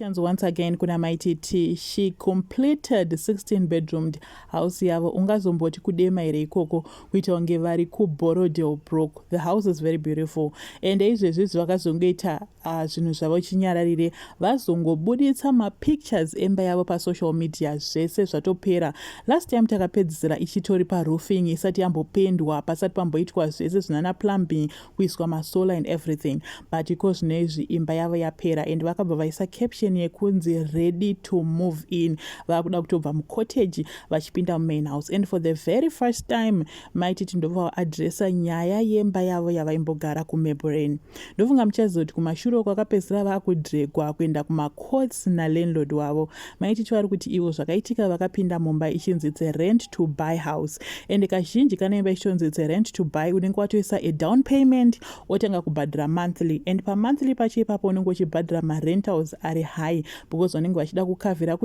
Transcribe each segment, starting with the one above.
Once again kuna maititi she completed 16 bedroomed house yavo. Ungazomboti kudema here ikoko kuita kunge vari kuBorodale Brook. The house is very beautiful and izvezvi vakazongoita zvinhu zvavo chinyararire vazongobuditsa mapictures emba yavo pasocial media zvese zvatopera. Last time takapedzisira ichitori paroofing isati yambopendwa pasati pamboitwa zvese zvinana plumbing kuiswa masolar and everything, but because zvinezvi imba yavo yapera and vakabva vaisa caption yekunzi ready to move in. Vakuda kutobva mucottage vachipinda mumain house and for the very first time maititi ndobva vaadresa nyaya yemba yavo yavaimbogara kuMaple. Ndofunga muchaziva kuti kumashure kwakapedzisira vakudregwa kuenda kumacourts nalandlord wavo. Maititi vari kuti ivo zvakaitika vakapinda mumba ichinzi it's a rent to buy house and kazhinji kana imba ichonzi it's a rent to buy unenge watoisa a down payment otanga kubhadhira monthly and pamonthly pacho ipapo unenge uchibhadhira marentals ari high because vanenge vachida kukavhira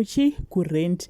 kurent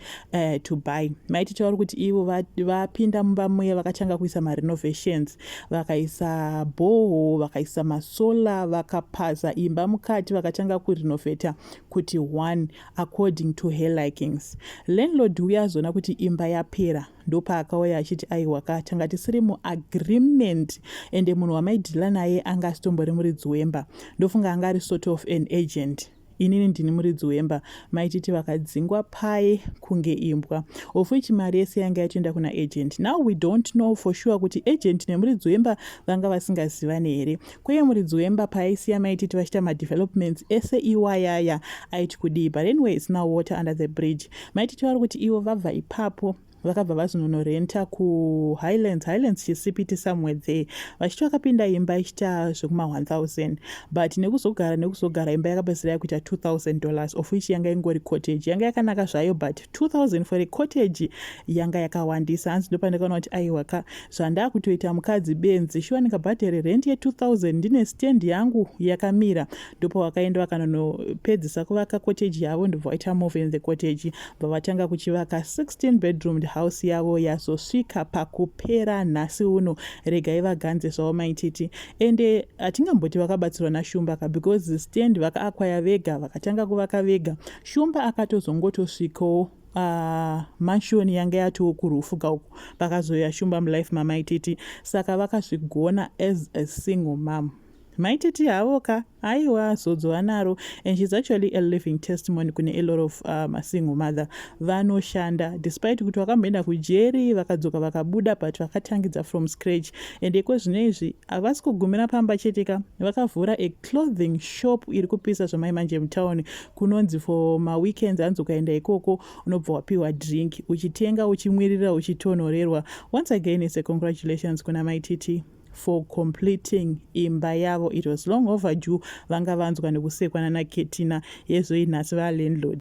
to buy. Maititi vari kuti ivo vapinda mumba muya vakatanga kuisa marenovations, vakaisa boho, vakaisa masola, vakapaza imba mukati, vakatanga kurenovata kuti one according to her likings. Landlord uya azona kuti imba yapera ndopaakauya achiti aiwa tanga tisiri muagreement and munhu wamaidhila naye anga asitombori muridzi wemba. Ndofunga anga ari sort of an agent. Inini ndini muridzi wemba. Maititi vakadzingwa pai kunge imbwa, of which mari yese yanga yachienda kuna agent. Now we don't know for sure kuti agent nemuridzi wemba vanga vasingazivane here. Kweye muridzi wemba paaisiya maititi vachita madevelopments ese iwayaya aiti kudii, but anyway it's now water under the bridge. Maititi vari kuti ivo vabva ipapo vakabva vazonorenta kuhighlands chisipiti somewhere there vachiti vakapinda imba ichita zvekuma 1000 but nekuzogara imba yakapedzisira kuita $2000 of which yanga ingori cottage. Yanga yakanaka zvayo but 2000 for a cottage yanga yakawandisa. Hanzi ndopandakaona kuti aiwaka zvandakutoita mukadzi benzi shuwa ndikabhadhare rent ye2000 ndine stand yangu yakamira. Ndopa wakaenda vakanonopedzisa kuvaka cottage yavo ndobva vaita move in the cottage vavatanga kuchivaka 16 bedroomed house yavo yazosvika pakupera nhasi uno. Regai vaganze zvavo maititi ende hatingamboti vakabatsirwa nashumba because the stand vakaakwaya vega vakatanga kuvaka vega. Shumba akatozongotosvikawo mansion yanga yatoo kurufuka uku pakazoya shumba mulife mamaititi, saka vakazvigona as a single mom. Maititi havoka aiwa zodzwa naro and she's actually a living testimony kune a lot of single mother vanoshanda despite kuti vakamboenda kujeri vakadzoka vakabuda but vakatangidza from scratch and eko zvinezvi havasi kugumira pamba chetika vakavhura a clothing shop iri kupisa zvamaimanje mutown kunonzi for maweekends hanzi ukaenda ikoko unobva wapiwa drink uchitenga uchimwirira uchitonhorerwa. Once again it's a congratulations kuna maititi for completing imba yavo. It was long overdue. Vanga vanzwa nekusekwa nana Ketina yezoinhasi valandlord.